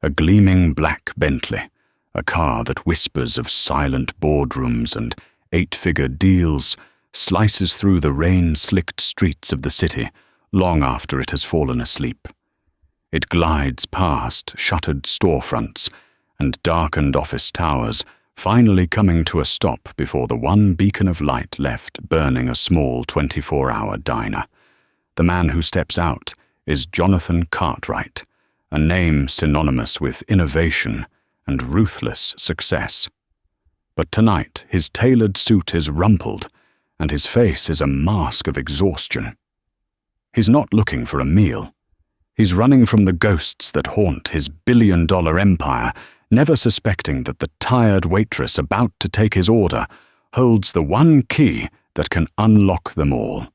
A gleaming black Bentley, a car that whispers of silent boardrooms and eight-figure deals, slices through the rain-slicked streets of the city long after it has fallen asleep. It glides past shuttered storefronts and darkened office towers, finally coming to a stop before the one beacon of light left burning a small 24-hour diner. The man who steps out is Jonathan Cartwright, a name synonymous with innovation and ruthless success. But tonight his tailored suit is rumpled, and his face is a mask of exhaustion. He's not looking for a meal. He's running from the ghosts that haunt his billion-dollar empire, never suspecting that the tired waitress about to take his order holds the one key that can unlock them all.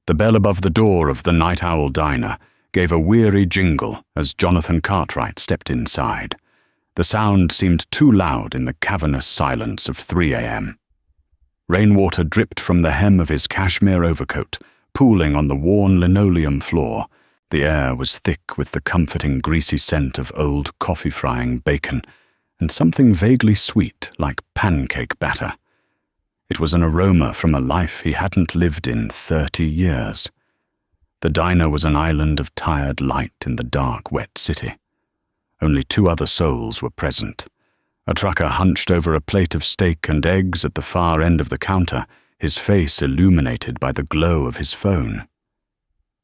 The bell above the door of the Night Owl Diner gave a weary jingle as Jonathan Cartwright stepped inside. The sound seemed too loud in the cavernous silence of 3 a.m. Rainwater dripped from the hem of his cashmere overcoat, pooling on the worn linoleum floor. The air was thick with the comforting greasy scent of old coffee-frying bacon and something vaguely sweet like pancake batter. It was an aroma from a life he hadn't lived in 30 years. The diner was an island of tired light in the dark, wet city. Only 2 other souls were present. A trucker hunched over a plate of steak and eggs at the far end of the counter, his face illuminated by the glow of his phone.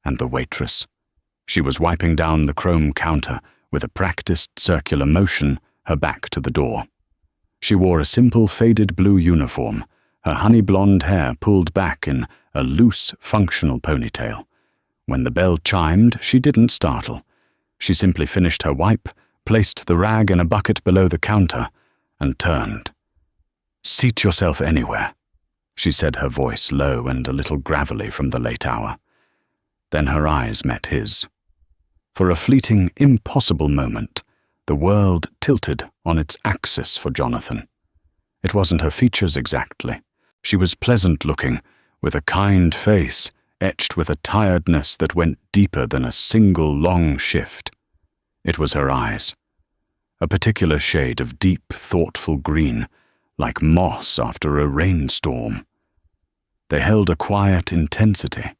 And the waitress. She was wiping down the chrome counter with a practiced circular motion, her back to the door. She wore a simple faded blue uniform, her honey blonde hair pulled back in a loose, functional ponytail. When the bell chimed, she didn't startle. She simply finished her wipe, placed the rag in a bucket below the counter, and turned. "Seat yourself anywhere," she said, her voice low and a little gravelly from the late hour. Then her eyes met his. For a fleeting, impossible moment, the world tilted on its axis for Jonathan. It wasn't her features exactly. She was pleasant-looking, with a kind face, etched with a tiredness that went deeper than a single long shift. It was her eyes. A particular shade of deep, thoughtful green, like moss after a rainstorm. They held a quiet intensity,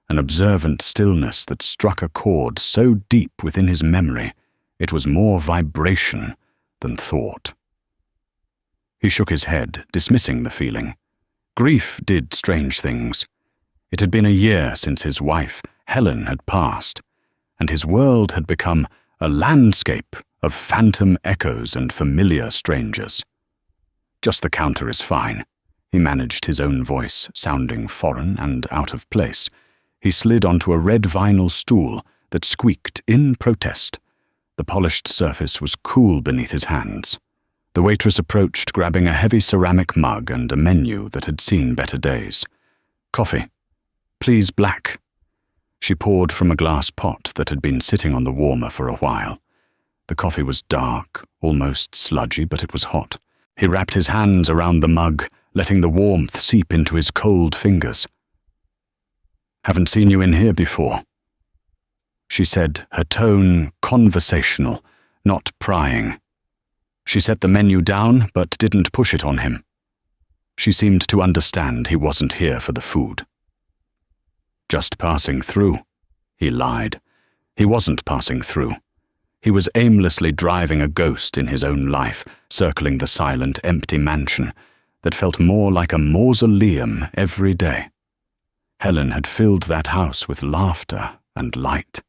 an observant stillness that struck a chord so deep within his memory, it was more vibration than thought. He shook his head, dismissing the feeling. Grief did strange things. It had been a year since his wife, Helen, had passed, and his world had become a landscape of phantom echoes and familiar strangers. "Just the counter is fine," he managed, his own voice sounding foreign and out of place. He slid onto a red vinyl stool that squeaked in protest. The polished surface was cool beneath his hands. The waitress approached, grabbing a heavy ceramic mug and a menu that had seen better days. "Coffee. Please, black." She poured from a glass pot that had been sitting on the warmer for a while. The coffee was dark, almost sludgy, but it was hot. He wrapped his hands around the mug, letting the warmth seep into his cold fingers. "Haven't seen you in here before," she said, her tone conversational, not prying. She set the menu down, but didn't push it on him. She seemed to understand he wasn't here for the food. "Just passing through," he lied. He wasn't passing through. He was aimlessly driving a ghost in his own life, circling the silent, empty mansion that felt more like a mausoleum every day. Helen had filled that house with laughter and light.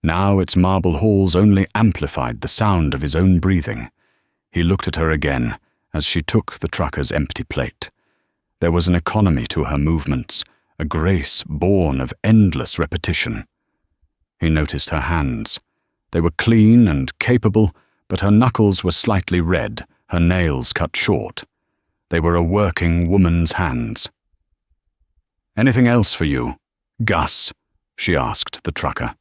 Now its marble halls only amplified the sound of his own breathing. He looked at her again as she took the trucker's empty plate. There was an economy to her movements, a grace born of endless repetition. He noticed her hands. They were clean and capable, but her knuckles were slightly red, her nails cut short. They were a working woman's hands. "Anything else for you, Gus?" she asked the trucker.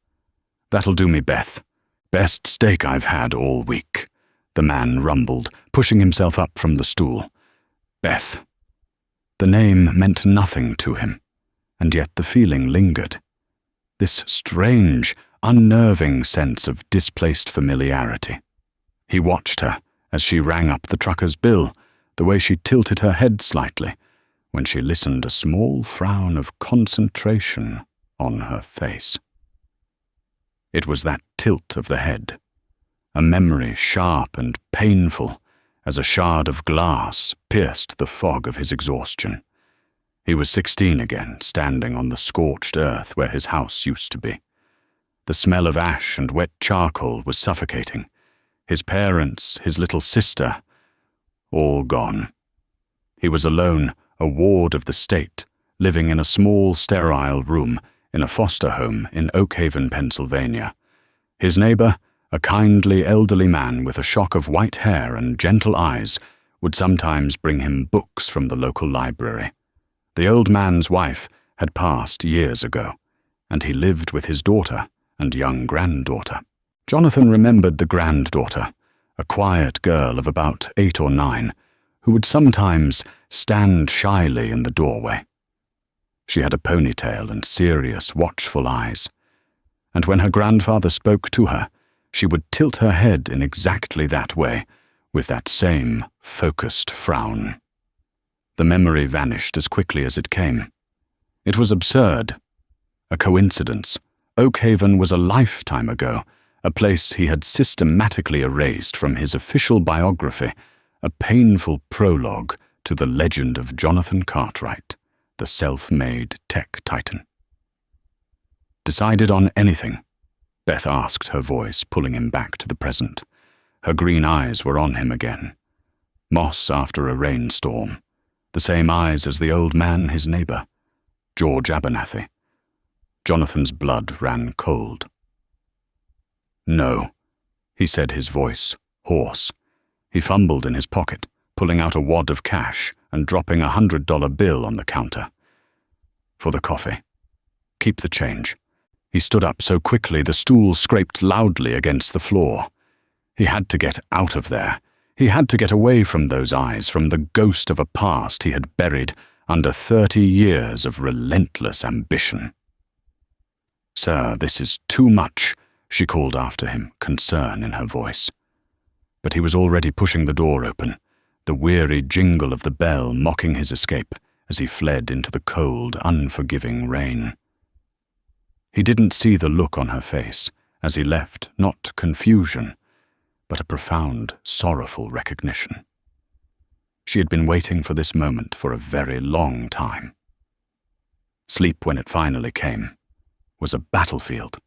"That'll do me, Beth. Best steak I've had all week," the man rumbled, pushing himself up from the stool. Beth. The name meant nothing to him, and yet the feeling lingered. This strange, unnerving sense of displaced familiarity. He watched her as she rang up the trucker's bill, the way she tilted her head slightly when she listened, a small frown of concentration on her face. It was that tilt of the head, a memory sharp and painful as a shard of glass pierced the fog of his exhaustion. He was 16 again, standing on the scorched earth where his house used to be. The smell of ash and wet charcoal was suffocating. His parents, his little sister, all gone. He was alone, a ward of the state, living in a small, sterile room in a foster home in Oak Haven, Pennsylvania. His neighbor, a kindly elderly man with a shock of white hair and gentle eyes, would sometimes bring him books from the local library. The old man's wife had passed years ago, and he lived with his daughter and young granddaughter. Jonathan remembered the granddaughter, a quiet girl of about 8 or 9, who would sometimes stand shyly in the doorway. She had a ponytail and serious, watchful eyes, and when her grandfather spoke to her, she would tilt her head in exactly that way, with that same focused frown. The memory vanished as quickly as it came. It was absurd. A coincidence. Oak Haven was a lifetime ago, a place he had systematically erased from his official biography, a painful prologue to the legend of Jonathan Cartwright, the self-made tech titan. Decided on anything? Beth asked, her voice pulling him back to the present. Her green eyes were on him again. Moss after a rainstorm. The same eyes as the old man, his neighbor, George Abernathy. Jonathan's blood ran cold. No, he said, his voice hoarse. He fumbled in his pocket, pulling out a wad of cash and dropping $100 bill on the counter. For the coffee. Keep the change. He stood up so quickly the stool scraped loudly against the floor. He had to get out of there. He had to get away from those eyes, from the ghost of a past he had buried under 30 years of relentless ambition. Sir, this is too much, she called after him, concern in her voice. But he was already pushing the door open, the weary jingle of the bell mocking his escape as he fled into the cold, unforgiving rain. He didn't see the look on her face as he left, not confusion, but a profound, sorrowful recognition. She had been waiting for this moment for a very long time. Sleep, when it finally came, was a battlefield.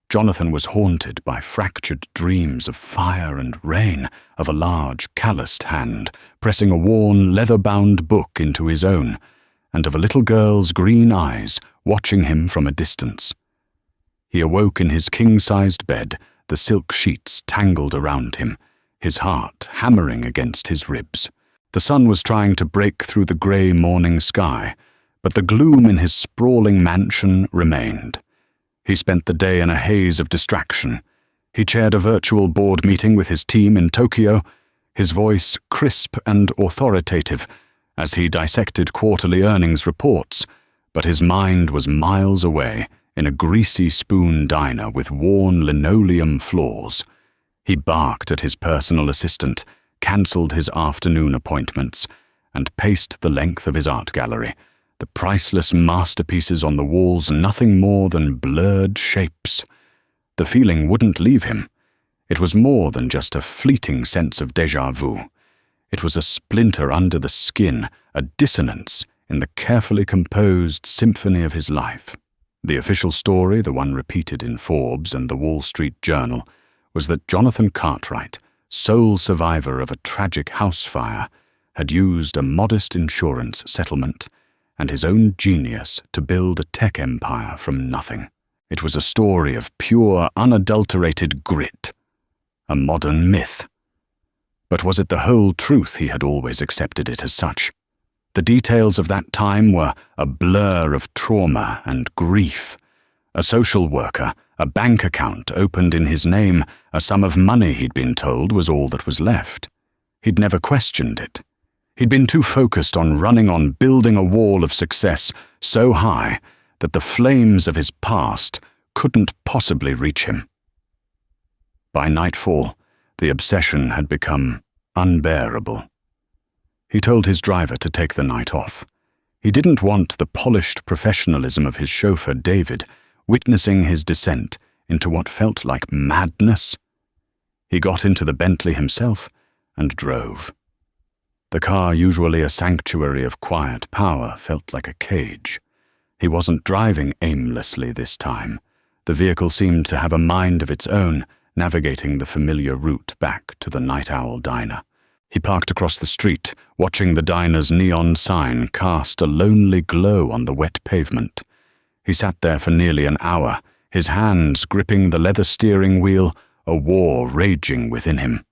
Jonathan was haunted by fractured dreams of fire and rain, of a large, calloused hand pressing a worn, leather-bound book into his own, and of a little girl's green eyes watching him from a distance. He awoke in his king-sized bed, the silk sheets tangled around him, his heart hammering against his ribs. The sun was trying to break through the grey morning sky, but the gloom in his sprawling mansion remained. He spent the day in a haze of distraction. He chaired a virtual board meeting with his team in Tokyo, his voice crisp and authoritative as he dissected quarterly earnings reports, but his mind was miles away in a greasy spoon diner with worn linoleum floors. He barked at his personal assistant, cancelled his afternoon appointments, and paced the length of his art gallery, the priceless masterpieces on the walls nothing more than blurred shapes. The feeling wouldn't leave him. It was more than just a fleeting sense of déjà vu. It was a splinter under the skin, a dissonance in the carefully composed symphony of his life. The official story, the one repeated in Forbes and the Wall Street Journal, was that Jonathan Cartwright, sole survivor of a tragic house fire, had used a modest insurance settlement and his own genius to build a tech empire from nothing. It was a story of pure, unadulterated grit, a modern myth. But was it the whole truth? He had always accepted it as such. The details of that time were a blur of trauma and grief. A social worker, a bank account opened in his name, a sum of money he'd been told was all that was left. He'd never questioned it. He'd been too focused on running on building a wall of success so high that the flames of his past couldn't possibly reach him. By nightfall, the obsession had become unbearable. He told his driver to take the night off. He didn't want the polished professionalism of his chauffeur, David, witnessing his descent into what felt like madness. He got into the Bentley himself and drove. The car, usually a sanctuary of quiet power, felt like a cage. He wasn't driving aimlessly this time. The vehicle seemed to have a mind of its own, navigating the familiar route back to the Night Owl Diner. He parked across the street, watching the diner's neon sign cast a lonely glow on the wet pavement. He sat there for nearly an hour, his hands gripping the leather steering wheel, a war raging within him.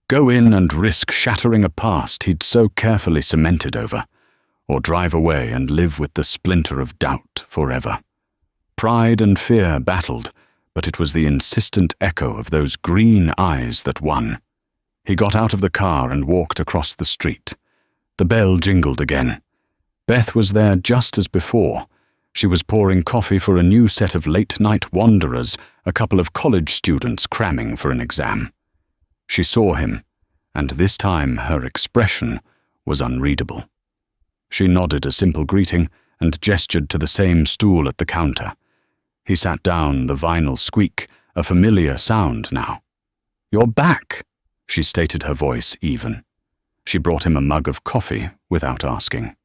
Go in and risk shattering a past he'd so carefully cemented over, or drive away and live with the splinter of doubt forever. Pride and fear battled, but it was the insistent echo of those green eyes that won. He got out of the car and walked across the street. The bell jingled again. Beth was there just as before. She was pouring coffee for a new set of late-night wanderers, a couple of college students cramming for an exam. She saw him, and this time her expression was unreadable. She nodded a simple greeting and gestured to the same stool at the counter. He sat down, the vinyl squeak, a familiar sound now. "You're back," she stated, her voice even. She brought him a mug of coffee without asking.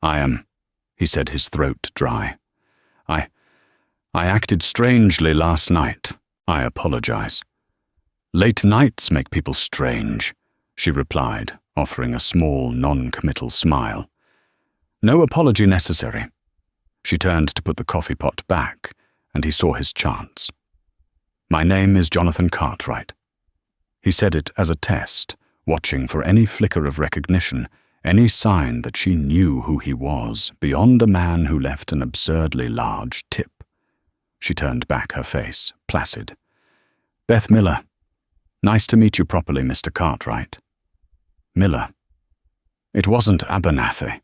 "I am," he said, his throat dry. I acted strangely last night. I apologize." "Late nights make people strange," she replied, offering a small, non-committal smile. "No apology necessary." She turned to put the coffee pot back, and he saw his chance. "My name is Jonathan Cartwright." He said it as a test, watching for any flicker of recognition, any sign that she knew who he was, beyond a man who left an absurdly large tip. She turned back her face, placid. "Beth Miller. Nice to meet you properly, Mr. Cartwright." Miller. It wasn't Abernathy.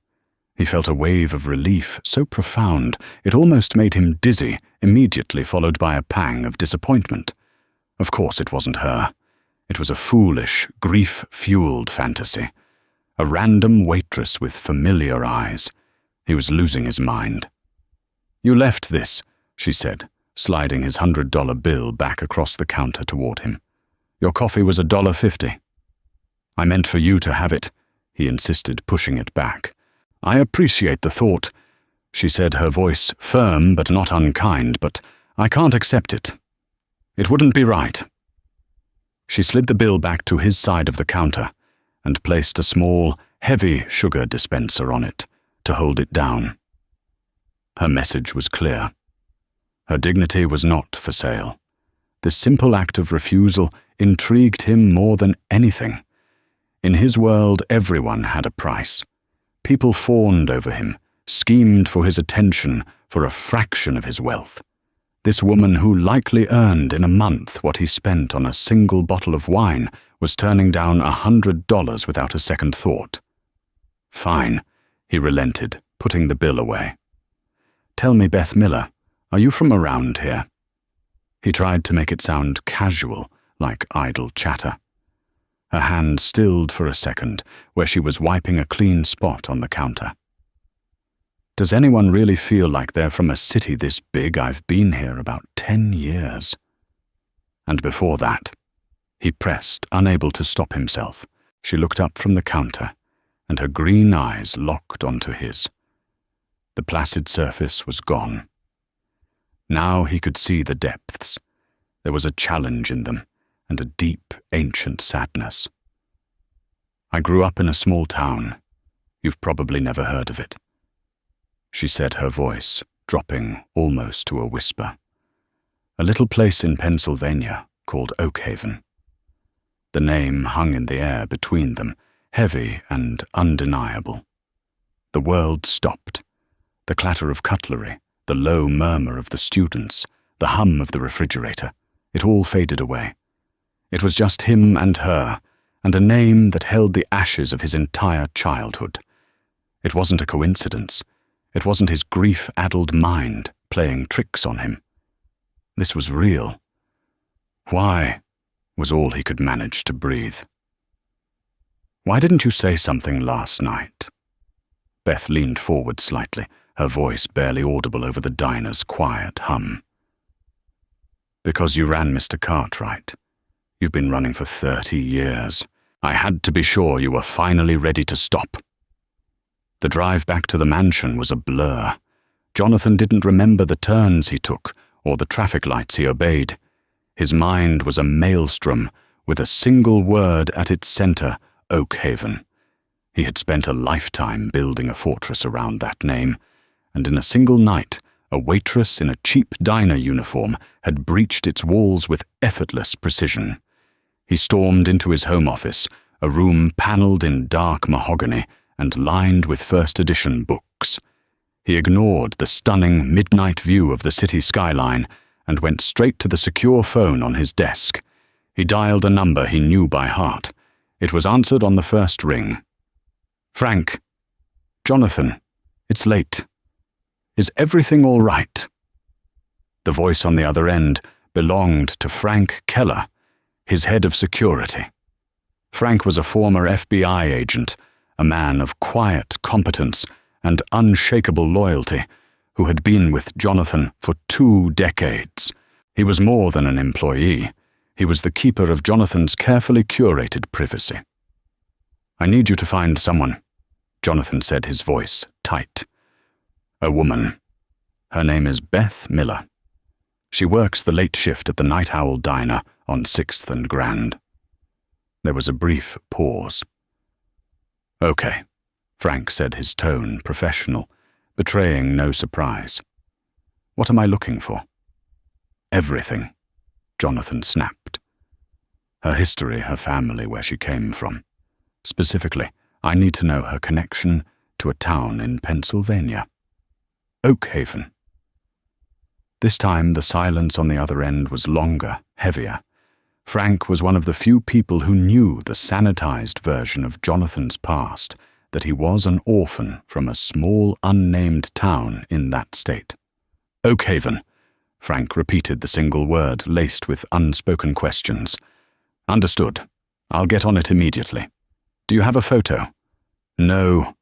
He felt a wave of relief so profound it almost made him dizzy, immediately followed by a pang of disappointment. Of course it wasn't her. It was a foolish, grief-fueled fantasy. A random waitress with familiar eyes. He was losing his mind. "You left this," she said, sliding his $100 bill back across the counter toward him. "Your coffee was $1.50. "I meant for you to have it," he insisted, pushing it back. "I appreciate the thought," she said, her voice firm but not unkind, "but I can't accept it. It wouldn't be right." She slid the bill back to his side of the counter and placed a small, heavy sugar dispenser on it to hold it down. Her message was clear. Her dignity was not for sale. This simple act of refusal intrigued him more than anything. In his world, everyone had a price. People fawned over him, schemed for his attention for a fraction of his wealth. This woman who likely earned in a month what he spent on a single bottle of wine was turning down $100 without a second thought. "Fine," he relented, putting the bill away. "Tell me, Beth Miller, are you from around here?" He tried to make it sound casual, like idle chatter. Her hand stilled for a second, where she was wiping a clean spot on the counter. "Does anyone really feel like they're from a city this big? I've been here about 10 years. And before that, he pressed, unable to stop himself. She looked up from the counter, and her green eyes locked onto his. The placid surface was gone. Now he could see the depths. There was a challenge in them, and a deep, ancient sadness. "I grew up in a small town. You've probably never heard of it," she said, her voice dropping almost to a whisper. "A little place in Pennsylvania called Oakhaven." The name hung in the air between them, heavy and undeniable. The world stopped. The clatter of cutlery, the low murmur of the students, the hum of the refrigerator, it all faded away. It was just him and her, and a name that held the ashes of his entire childhood. It wasn't a coincidence. It wasn't his grief-addled mind playing tricks on him. This was real. Why, was all he could manage to breathe. Why didn't you say something last night? Beth leaned forward slightly, her voice barely audible over the diner's quiet hum. Because you ran Mr. Cartwright. You've been running for 30 years. I had to be sure you were finally ready to stop. The drive back to the mansion was a blur. Jonathan didn't remember the turns he took or the traffic lights he obeyed. His mind was a maelstrom with a single word at its center, Oakhaven. He had spent a lifetime building a fortress around that name, and in a single night, a waitress in a cheap diner uniform had breached its walls with effortless precision. He stormed into his home office, a room paneled in dark mahogany and lined with first edition books. He ignored the stunning midnight view of the city skyline and went straight to the secure phone on his desk. He dialed a number he knew by heart. It was answered on the first ring. Frank. Jonathan. It's late. Is everything all right? The voice on the other end belonged to Frank Keller, his head of security. Frank was a former FBI agent, a man of quiet competence and unshakable loyalty, who had been with Jonathan for 2 decades. He was more than an employee. He was the keeper of Jonathan's carefully curated privacy. I need you to find someone, Jonathan said, his voice tight. A woman. Her name is Beth Miller. She works the late shift at the Night Owl Diner on 6th and Grand. There was a brief pause. Okay, Frank said, his tone professional, betraying no surprise. What am I looking for? Everything, Jonathan snapped. Her history, her family, where she came from. Specifically, I need to know her connection to a town in Pennsylvania. Oakhaven. This time the silence on the other end was longer, heavier. Frank was one of the few people who knew the sanitized version of Jonathan's past, that he was an orphan from a small, unnamed town in that state. Oakhaven. Frank repeated the single word, laced with unspoken questions. Understood. I'll get on it immediately. Do you have a photo? No,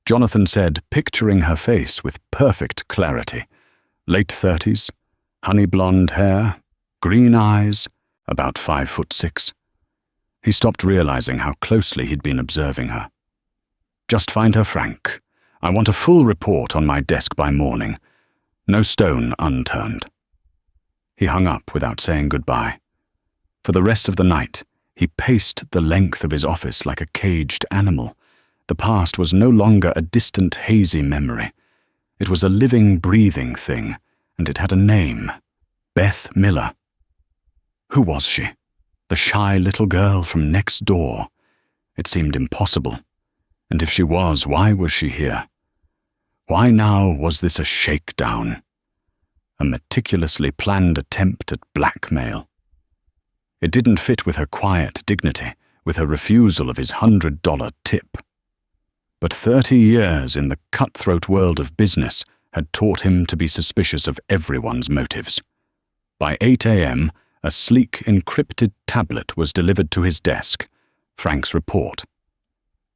Jonathan said, picturing her face with perfect clarity. Late 30s, honey blonde hair, green eyes, about 5'6". He stopped realizing how closely he'd been observing her. Just find her, Frank. I want a full report on my desk by morning. No stone unturned. He hung up without saying goodbye. For the rest of the night, he paced the length of his office like a caged animal. The past was no longer a distant, hazy memory. It was a living, breathing thing, and it had a name. Beth Miller. Who was she? The shy little girl from next door. It seemed impossible. And if she was, why was she here? Why now was this a shakedown? A meticulously planned attempt at blackmail. It didn't fit with her quiet dignity, with her refusal of his $100 tip. But 30 years in the cutthroat world of business had taught him to be suspicious of everyone's motives. By 8 a.m., a sleek, encrypted tablet was delivered to his desk, Frank's report.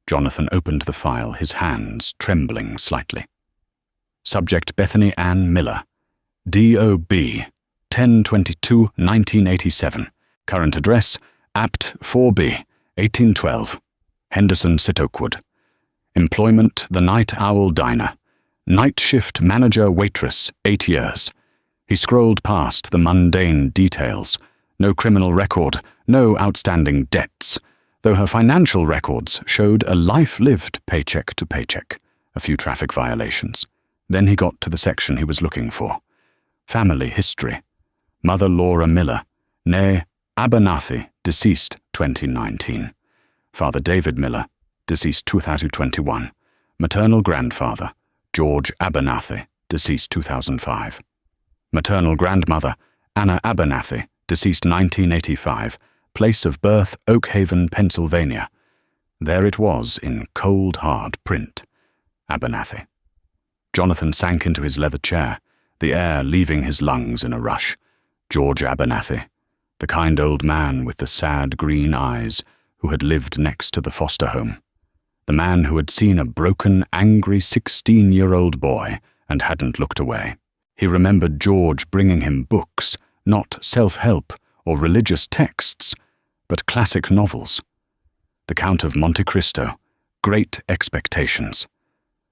Jonathan opened the file, his hands trembling slightly. Subject Bethany Ann Miller, D.O.B., 10/22/1987. Current address, Apt 4B, 1812, Henderson-Sitokewood. Employment, the Night Owl Diner. Night shift manager waitress, 8 years. He scrolled past the mundane details. No criminal record, no outstanding debts, though her financial records showed a life lived paycheck to paycheck, a few traffic violations. Then he got to the section he was looking for. Family history. Mother Laura Miller, née Abernathy, deceased 2019. Father David Miller, deceased 2021. Maternal grandfather, George Abernathy, deceased 2005. Maternal grandmother, Anna Abernathy, deceased 1985. Place of birth, Oakhaven, Pennsylvania. There it was in cold, hard print. Abernathy. Jonathan sank into his leather chair, the air leaving his lungs in a rush. George Abernathy, the kind old man with the sad green eyes who had lived next to the foster home. The man who had seen a broken, angry 16-year-old boy and hadn't looked away. He remembered George bringing him books, not self-help or religious texts, but classic novels. The Count of Monte Cristo, Great Expectations.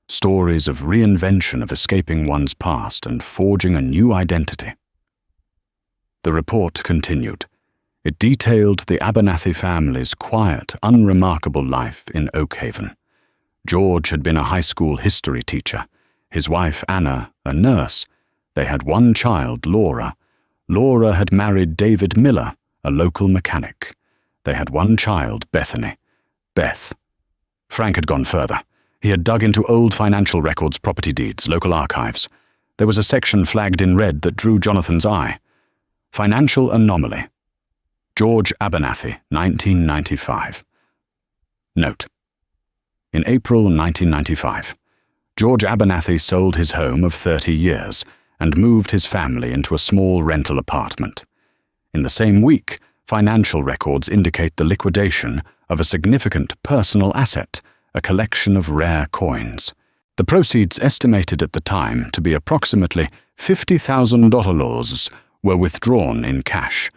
Stories of reinvention of escaping one's past and forging a new identity. The report continued. It detailed the Abernathy family's quiet, unremarkable life in Oakhaven. George had been a high school history teacher, his wife Anna a nurse. They had one child, Laura. Laura had married David Miller, a local mechanic. They had one child, Bethany. Beth. Frank had gone further. He had dug into old financial records, property deeds, local archives. There was a section flagged in red that drew Jonathan's eye. Financial anomaly. George Abernathy, 1995. Note. In April 1995, George Abernathy sold his home of 30 years and moved his family into a small rental apartment. In the same week, financial records indicate the liquidation of a significant personal asset, a collection of rare coins. The proceeds, estimated at the time to be approximately $50,000, were withdrawn in cash.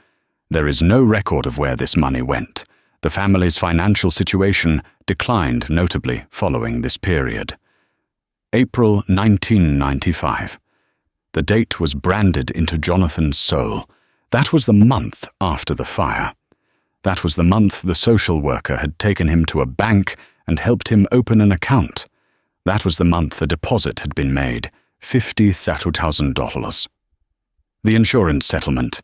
There is no record of where this money went. The family's financial situation declined notably following this period. April 1995. The date was branded into Jonathan's soul. That was the month after the fire. That was the month the social worker had taken him to a bank and helped him open an account. That was the month a deposit had been made, $50,000. The insurance settlement,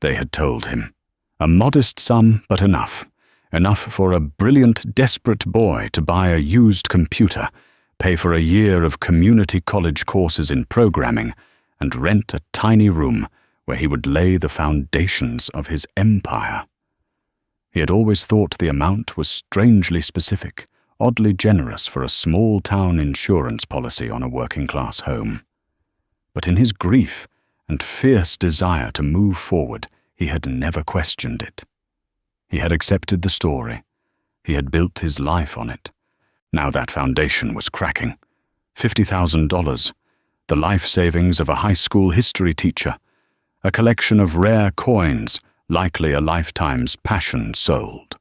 they had told him. A modest sum, but enough. Enough for a brilliant, desperate boy to buy a used computer, pay for a year of community college courses in programming, and rent a tiny room where he would lay the foundations of his empire. He had always thought the amount was strangely specific, oddly generous for a small-town insurance policy on a working-class home. But in his grief and fierce desire to move forward, he had never questioned it. He had accepted the story. He had built his life on it. Now that foundation was cracking. $50,000, the life savings of a high school history teacher, a collection of rare coins, likely a lifetime's passion sold.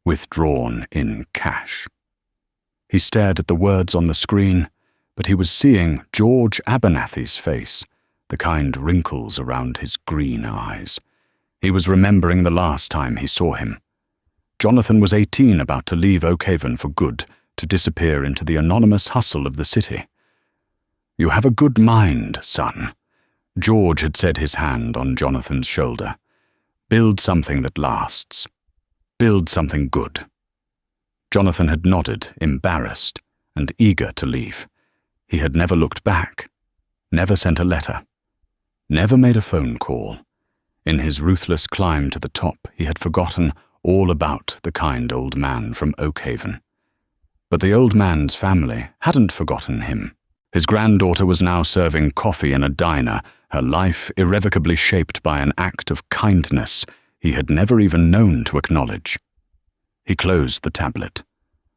Withdrawn in cash. He stared at the words on the screen, but he was seeing George Abernathy's face, the kind wrinkles around his green eyes. He was remembering the last time he saw him. Jonathan was 18, about to leave Oakhaven for good, to disappear into the anonymous hustle of the city. "You have a good mind, son," George had said, his hand on Jonathan's shoulder. "Build something that lasts. Build something good." Jonathan had nodded, embarrassed and eager to leave. He had never looked back, never sent a letter, never made a phone call. In his ruthless climb to the top, he had forgotten all about the kind old man from Oakhaven. But the old man's family hadn't forgotten him. His granddaughter was now serving coffee in a diner, her life irrevocably shaped by an act of kindness he had never even known to acknowledge. He closed the tablet.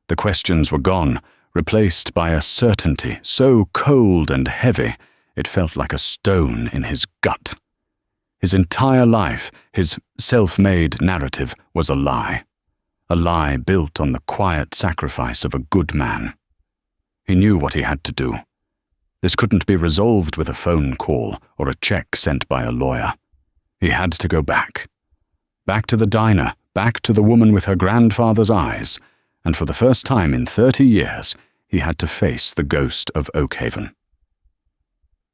The questions were gone, replaced by a certainty so cold and heavy it felt like a stone in his gut. His entire life, his self-made narrative, was a lie built on the quiet sacrifice of a good man. He knew what he had to do. This couldn't be resolved with a phone call or a check sent by a lawyer. He had to go back. Back to the diner, back to the woman with her grandfather's eyes, and for the first time in 30 years, he had to face the ghost of Oakhaven.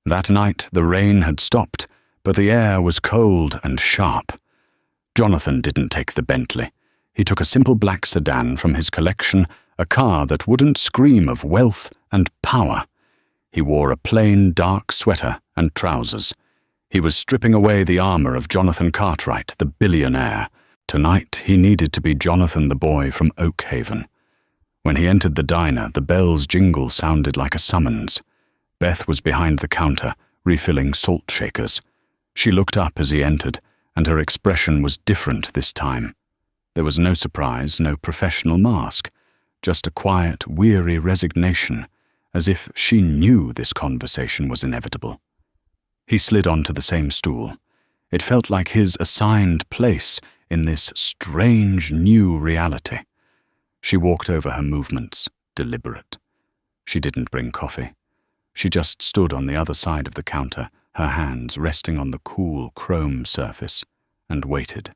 That night, the rain had stopped, but the air was cold and sharp. Jonathan didn't take the Bentley. He took a simple black sedan from his collection, a car that wouldn't scream of wealth and power. He wore a plain, dark sweater and trousers. He was stripping away the armor of Jonathan Cartwright, the billionaire. Tonight, he needed to be Jonathan the boy from Oakhaven. When he entered the diner, the bell's jingle sounded like a summons. Beth was behind the counter, refilling salt shakers. She looked up as he entered, and her expression was different this time. There was no surprise, no professional mask, just a quiet, weary resignation, as if she knew this conversation was inevitable. He slid onto the same stool. It felt like his assigned place in this strange new reality. She walked over her movements, deliberate. She didn't bring coffee. She just stood on the other side of the counter, her hands resting on the cool chrome surface, and waited.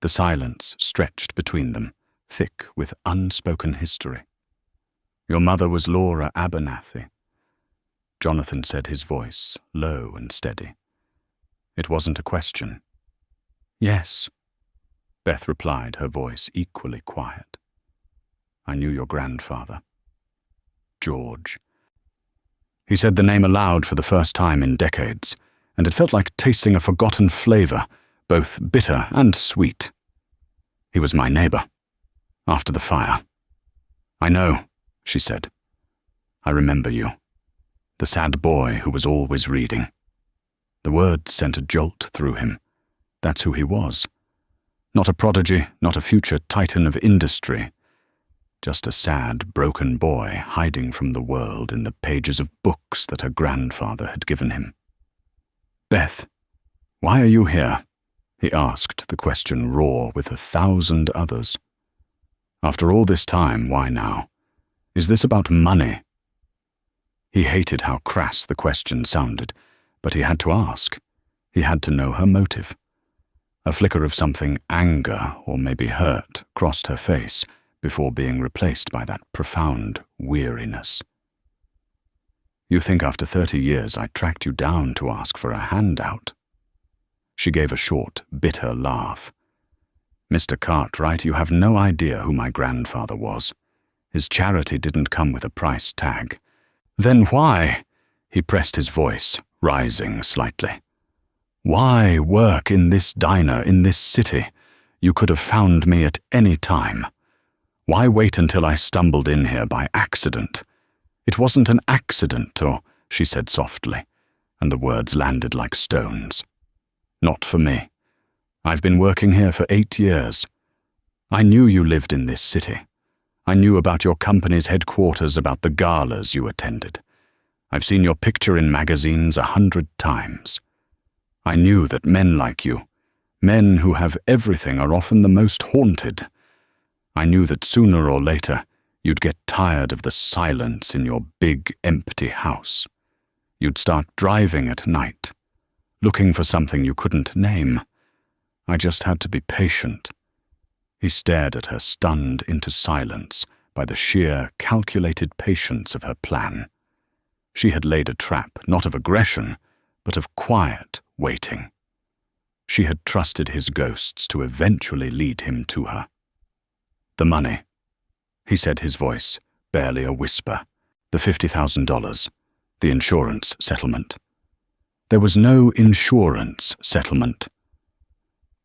The silence stretched between them, thick with unspoken history. "Your mother was Laura Abernathy," Jonathan said, his voice low and steady. It wasn't a question. "Yes," Beth replied, her voice equally quiet. "I knew your grandfather." George. He said the name aloud for the first time in decades, and it felt like tasting a forgotten flavor, both bitter and sweet. "He was my neighbor. After the fire." "I know," she said. "I remember you. The sad boy who was always reading." The words sent a jolt through him. That's who he was. Not a prodigy, not a future titan of industry. Just a sad, broken boy hiding from the world in the pages of books that her grandfather had given him. "Beth, why are you here?" he asked, the question raw with 1,000 others. "After all this time, why now? Is this about money?" He hated how crass the question sounded, but he had to ask. He had to know her motive. A flicker of something, anger or maybe hurt, crossed her face before being replaced by that profound weariness. "You think after 30 years I tracked you down to ask for a handout?" She gave a short, bitter laugh. "Mr. Cartwright, you have no idea who my grandfather was. His charity didn't come with a price tag." "Then why?" He pressed his voice, rising slightly. "Why work in this diner in this city? You could have found me at any time. Why wait until I stumbled in here by accident?" "It wasn't an accident, or," she said softly, and the words landed like stones. "Not for me. I've been working here for 8 years. I knew you lived in this city. I knew about your company's headquarters, about the galas you attended. I've seen your picture in magazines 100 times. I knew that men like you, men who have everything, are often the most haunted. I knew that sooner or later you'd get tired of the silence in your big, empty house. You'd start driving at night, looking for something you couldn't name. I just had to be patient." He stared at her, stunned into silence by the sheer, calculated patience of her plan. She had laid a trap, not of aggression, but of quiet waiting. She had trusted his ghosts to eventually lead him to her. "The money," he said, his voice barely a whisper. "The $50,000, the insurance settlement." There was no insurance settlement.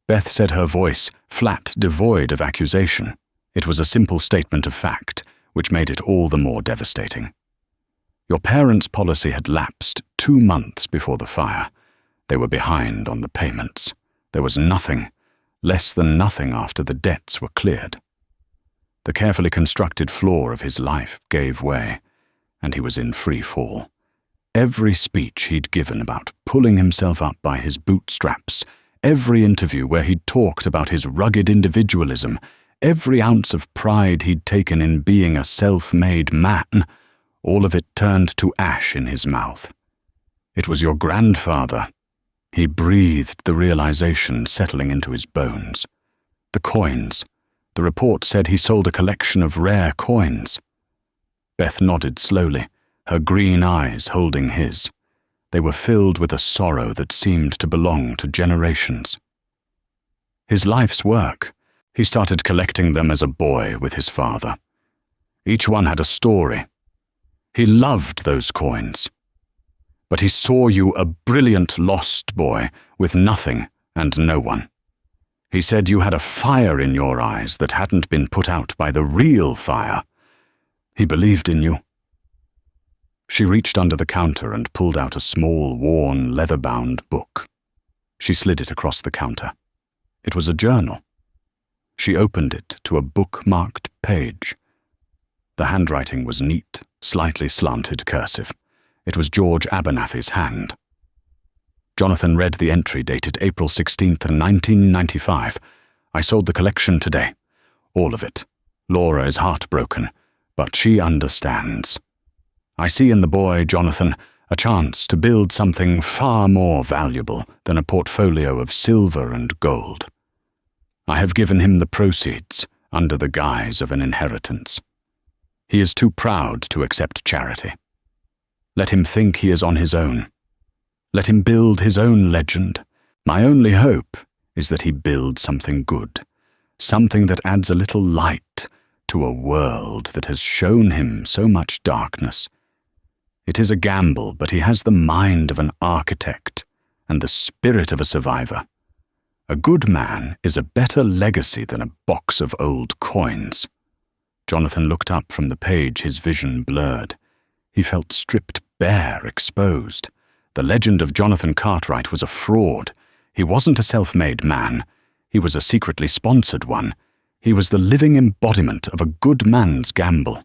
Beth said, her voice flat, devoid of accusation. It was a simple statement of fact, which made it all the more devastating. "Your parents' policy had lapsed 2 months before the fire. They were behind on the payments. There was nothing, less than nothing after the debts were cleared." The carefully constructed floor of his life gave way, and he was in free fall. Every speech he'd given about pulling himself up by his bootstraps, every interview where he'd talked about his rugged individualism, every ounce of pride he'd taken in being a self-made man, all of it turned to ash in his mouth. "It was your grandfather." He breathed the realization settling into his bones. "The coins. The report said he sold a collection of rare coins." Beth nodded slowly, her green eyes holding his. They were filled with a sorrow that seemed to belong to generations. His life's work. He started collecting them as a boy with his father. Each one had a story. He loved those coins. But he saw you a brilliant lost boy with nothing and no one. He said you had a fire in your eyes that hadn't been put out by the real fire. He believed in you. She reached under the counter and pulled out a small, worn, leather-bound book. She slid it across the counter. It was a journal. She opened it to a bookmarked page. The handwriting was neat, slightly slanted cursive. It was George Abernathy's hand. Jonathan read the entry dated April 16th, 1995. I sold the collection today. All of it. Laura is heartbroken, but she understands. I see in the boy, Jonathan, a chance to build something far more valuable than a portfolio of silver and gold. I have given him the proceeds under the guise of an inheritance. He is too proud to accept charity. Let him think he is on his own. Let him build his own legend. My only hope is that he builds something good, something that adds a little light to a world that has shown him so much darkness. It is a gamble, but he has the mind of an architect and the spirit of a survivor. A good man is a better legacy than a box of old coins. Jonathan looked up from the page, his vision blurred. He felt stripped bare, exposed. The legend of Jonathan Cartwright was a fraud. He wasn't a self-made man. He was a secretly sponsored one. He was the living embodiment of a good man's gamble.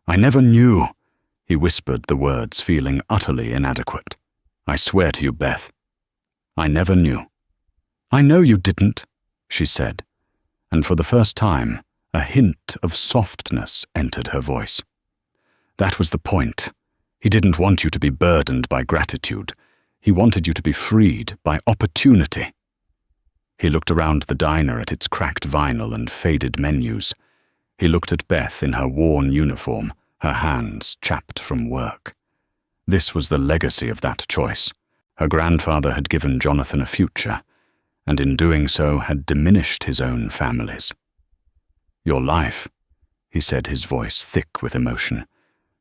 I never knew. He whispered the words, feeling utterly inadequate. I swear to you, Beth, I never knew. I know you didn't, she said, and for the first time, a hint of softness entered her voice. That was the point. He didn't want you to be burdened by gratitude. He wanted you to be freed by opportunity. He looked around the diner at its cracked vinyl and faded menus. He looked at Beth in her worn uniform, her hands chapped from work. This was the legacy of that choice. Her grandfather had given Jonathan a future, and in doing so had diminished his own family's. Your life, he said, his voice thick with emotion.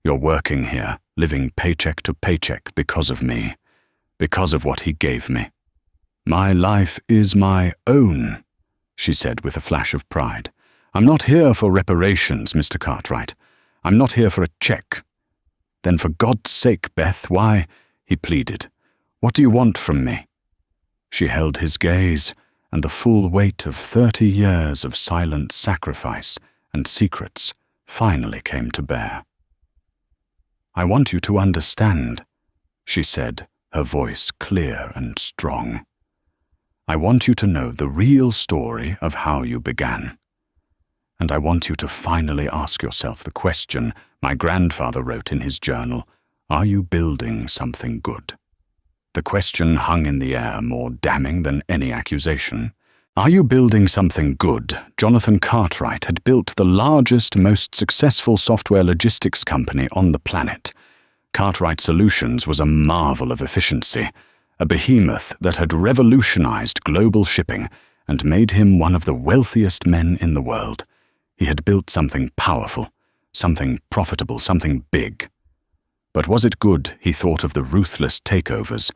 You're working here, living paycheck to paycheck because of me, because of what he gave me. My life is my own, she said with a flash of pride. I'm not here for reparations, Mr. Cartwright. I'm not here for a check. Then for God's sake, Beth, why, he pleaded, what do you want from me? She held his gaze, and the full weight of 30 years of silent sacrifice and secrets finally came to bear. I want you to understand, she said, her voice clear and strong. I want you to know the real story of how you began. And I want you to finally ask yourself the question my grandfather wrote in his journal, are you building something good? The question hung in the air, more damning than any accusation. Are you building something good? Jonathan Cartwright had built the largest, most successful software logistics company on the planet. Cartwright Solutions was a marvel of efficiency, a behemoth that had revolutionized global shipping and made him one of the wealthiest men in the world. He had built something powerful, something profitable, something big. But was it good? He thought of the ruthless takeovers,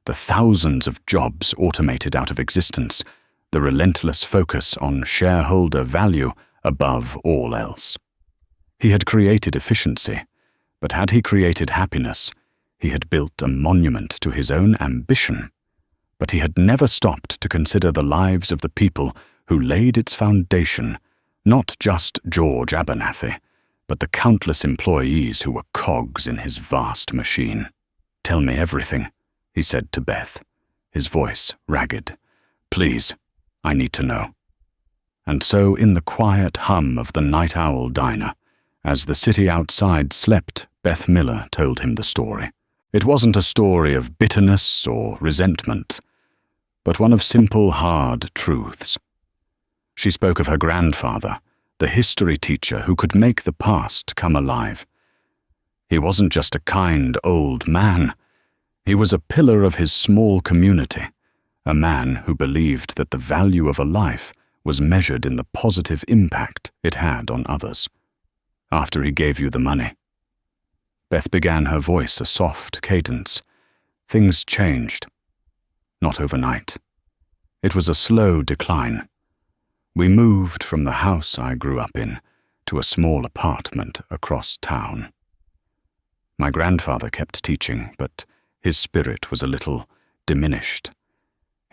the thousands of jobs automated out of existence, the relentless focus on shareholder value above all else. He had created efficiency, but had he created happiness? He had built a monument to his own ambition, but he had never stopped to consider the lives of the people who laid its foundation, not just George Abernathy, but the countless employees who were cogs in his vast machine. Tell me everything, he said to Beth, his voice ragged. Please, I need to know. And so in the quiet hum of the night owl diner, as the city outside slept, Beth Miller told him the story. It wasn't a story of bitterness or resentment, but one of simple, hard truths. She spoke of her grandfather, the history teacher who could make the past come alive. He wasn't just a kind old man. He was a pillar of his small community, a man who believed that the value of a life was measured in the positive impact it had on others. After he gave you the money. Beth began, her voice a soft cadence. Things changed. Not overnight. It was a slow decline. We moved from the house I grew up in to a small apartment across town. My grandfather kept teaching, but his spirit was a little diminished.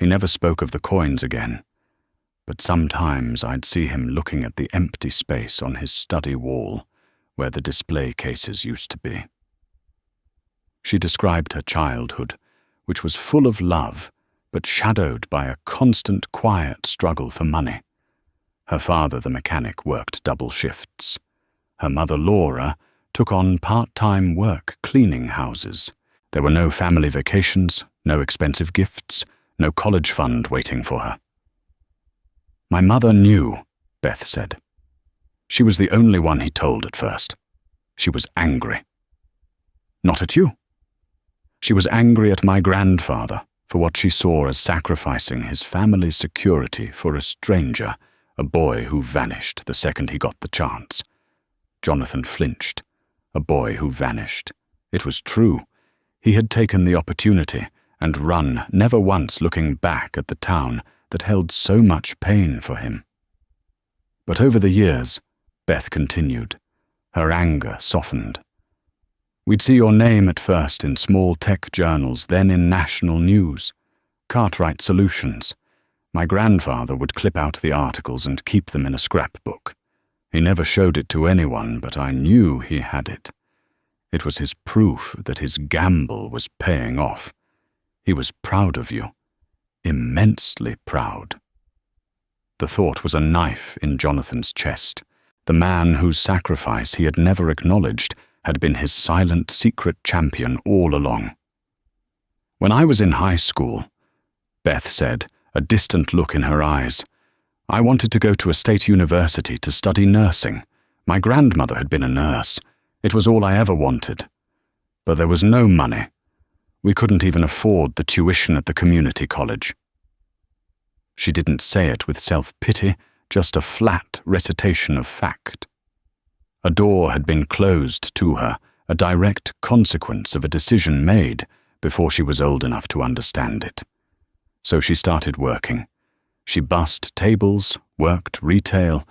He never spoke of the coins again, but sometimes I'd see him looking at the empty space on his study wall where the display cases used to be. She described her childhood, which was full of love, but shadowed by a constant quiet struggle for money. Her father, the mechanic, worked double shifts. Her mother, Laura, took on part-time work cleaning houses. There were no family vacations, no expensive gifts, no college fund waiting for her. My mother knew, Beth said. She was the only one he told at first. She was angry. Not at you. She was angry at my grandfather for what she saw as sacrificing his family's security for a stranger, a boy who vanished the second he got the chance. Jonathan flinched. A boy who vanished. It was true. He had taken the opportunity and run, never once looking back at the town that held so much pain for him. But over the years, Beth continued. Her anger softened. We'd see your name at first in small tech journals, then in national news. Cartwright Solutions. My grandfather would clip out the articles and keep them in a scrapbook. He never showed it to anyone, but I knew he had it. It was his proof that his gamble was paying off. He was proud of you. Immensely proud. The thought was a knife in Jonathan's chest. The man whose sacrifice he had never acknowledged had been his silent, secret champion all along. When I was in high school, Beth said, a distant look in her eyes, I wanted to go to a state university to study nursing. My grandmother had been a nurse. It was all I ever wanted. But there was no money. We couldn't even afford the tuition at the community college. She didn't say it with self-pity, just a flat recitation of fact. A door had been closed to her, a direct consequence of a decision made before she was old enough to understand it. So she started working. She bussed tables, worked retail,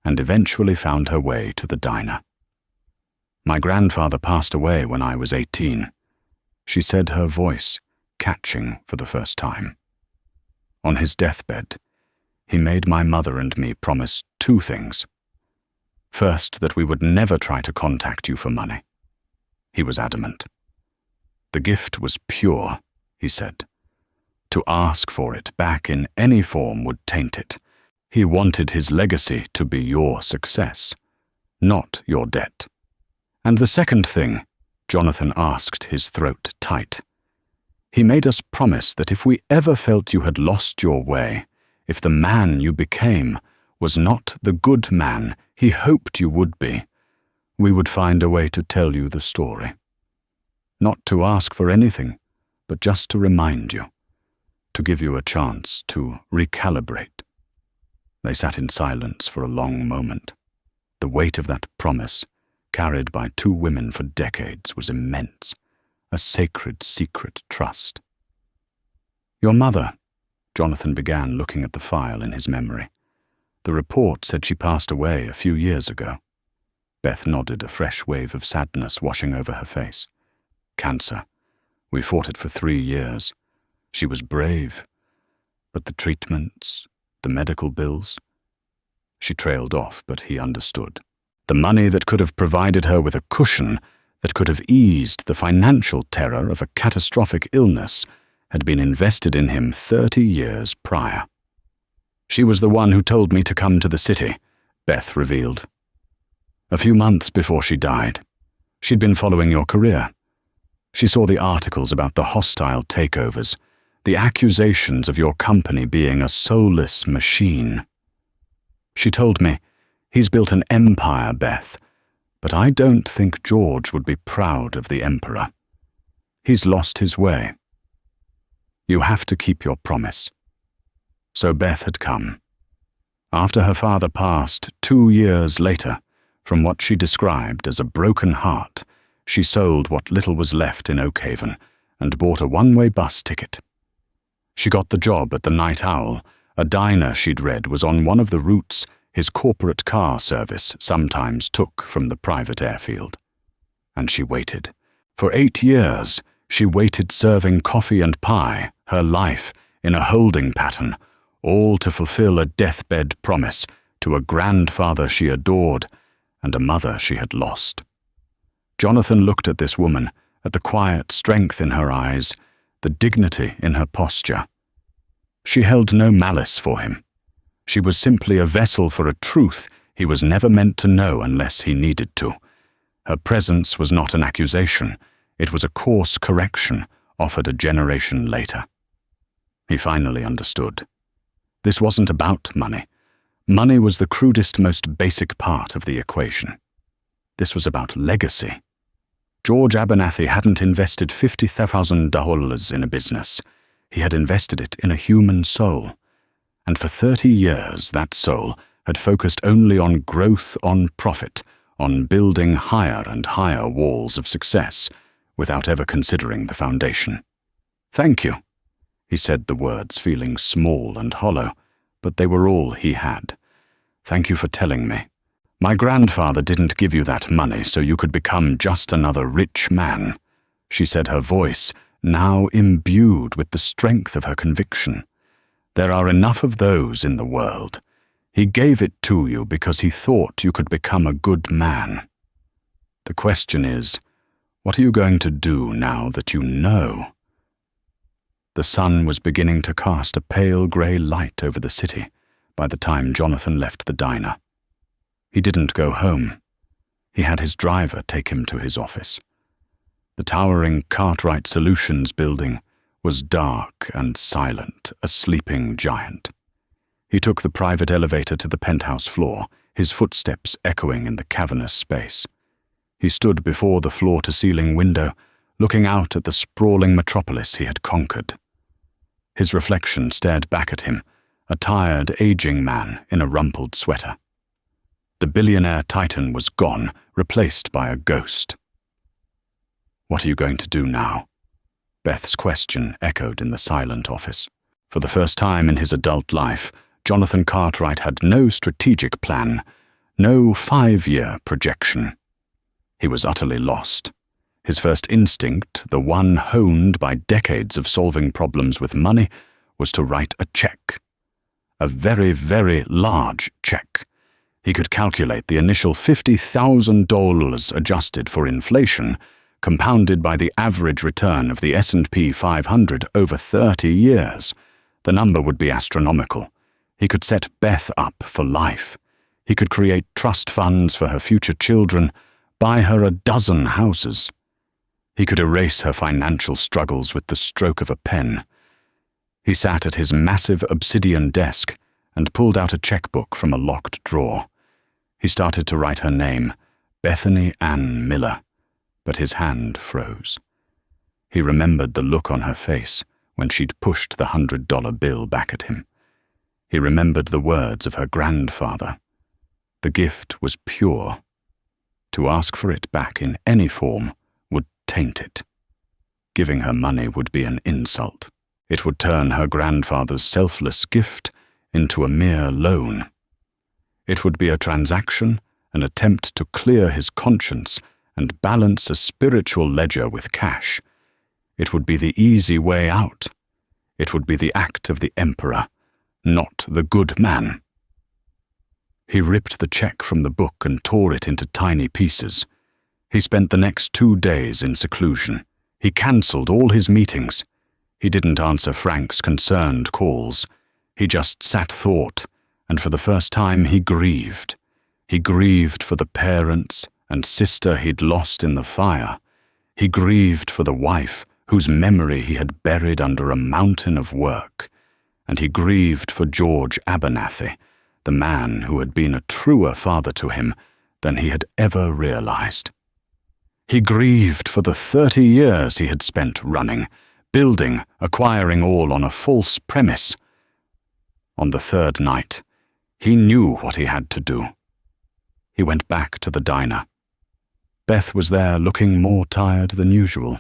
and eventually found her way to the diner. My grandfather passed away when I was 18. She said, her voice catching for the first time. On his deathbed, he made my mother and me promise two things. First, that we would never try to contact you for money. He was adamant. The gift was pure, he said. To ask for it back in any form would taint it. He wanted his legacy to be your success, not your debt. And the second thing, Jonathan asked, his throat tight. He made us promise that if we ever felt you had lost your way, if the man you became was not the good man he hoped you would be, we would find a way to tell you the story. Not to ask for anything, but just to remind you, to give you a chance to recalibrate. They sat in silence for a long moment. The weight of that promise, carried by two women for decades, was immense, a sacred, secret trust. Your mother, Jonathan began, looking at the file in his memory. The report said she passed away a few years ago. Beth nodded, a fresh wave of sadness washing over her face. Cancer. We fought it for 3 years. She was brave. But the treatments, the medical bills. She trailed off, but he understood. The money that could have provided her with a cushion, that could have eased the financial terror of a catastrophic illness, had been invested in him 30 years prior. She was the one who told me to come to the city, Beth revealed. A few months before she died, she'd been following your career. She saw the articles about the hostile takeovers, the accusations of your company being a soulless machine. She told me, he's built an empire, Beth, but I don't think George would be proud of the emperor. He's lost his way. You have to keep your promise. So Beth had come. After her father passed 2 years later, from what she described as a broken heart, she sold what little was left in Oakhaven and bought a one-way bus ticket. She got the job at the Night Owl, a diner she'd read was on one of the routes his corporate car service sometimes took from the private airfield. And she waited. For 8 years, she waited serving coffee and pie, her life, in a holding pattern, all to fulfill a deathbed promise to a grandfather she adored and a mother she had lost. Jonathan looked at this woman, at the quiet strength in her eyes, the dignity in her posture. She held no malice for him. She was simply a vessel for a truth he was never meant to know unless he needed to. Her presence was not an accusation. It was a course correction offered a generation later. He finally understood. This wasn't about money. Money was the crudest, most basic part of the equation. This was about legacy. George Abernathy hadn't invested $50,000 in a business. He had invested it in a human soul. And for 30 years, that soul had focused only on growth, on profit, on building higher and higher walls of success, without ever considering the foundation. "Thank you," he said the words, feeling small and hollow, but they were all he had. "Thank you for telling me. My grandfather didn't give you that money so you could become just another rich man," she said, her voice now imbued with the strength of her conviction. "There are enough of those in the world. He gave it to you because he thought you could become a good man. The question is, what are you going to do now that you know?" The sun was beginning to cast a pale grey light over the city by the time Jonathan left the diner. He didn't go home. He had his driver take him to his office. The towering Cartwright Solutions building was dark and silent, a sleeping giant. He took the private elevator to the penthouse floor, his footsteps echoing in the cavernous space. He stood before the floor-to-ceiling window, looking out at the sprawling metropolis he had conquered. His reflection stared back at him, a tired, aging man in a rumpled sweater. The billionaire titan was gone, replaced by a ghost. "What are you going to do now?" Beth's question echoed in the silent office. For the first time in his adult life, Jonathan Cartwright had no strategic plan, no 5-year projection. He was utterly lost. His first instinct, the one honed by decades of solving problems with money, was to write a check. A very, very large check. He could calculate the initial $50,000 adjusted for inflation, compounded by the average return of the S&P 500 over 30 years. The number would be astronomical. He could set Beth up for life. He could create trust funds for her future children, buy her a dozen houses. He could erase her financial struggles with the stroke of a pen. He sat at his massive obsidian desk and pulled out a checkbook from a locked drawer. He started to write her name, Bethany Ann Miller, but his hand froze. He remembered the look on her face when she'd pushed the $100 bill back at him. He remembered the words of her grandfather. The gift was pure. To ask for it back in any form would taint it. Giving her money would be an insult. It would turn her grandfather's selfless gift into a mere loan. It would be a transaction, an attempt to clear his conscience and balance a spiritual ledger with cash. It would be the easy way out. It would be the act of the emperor, not the good man. He ripped the check from the book and tore it into tiny pieces. He spent the next 2 days in seclusion. He cancelled all his meetings. He didn't answer Frank's concerned calls. He just sat thought, and for the first time he grieved. He grieved for the parents and sister he'd lost in the fire. He grieved for the wife whose memory he had buried under a mountain of work. And he grieved for George Abernathy, the man who had been a truer father to him than he had ever realized. He grieved for the 30 years he had spent running, building, acquiring all on a false premise. On the 3rd night, he knew what he had to do. He went back to the diner. Beth was there looking more tired than usual.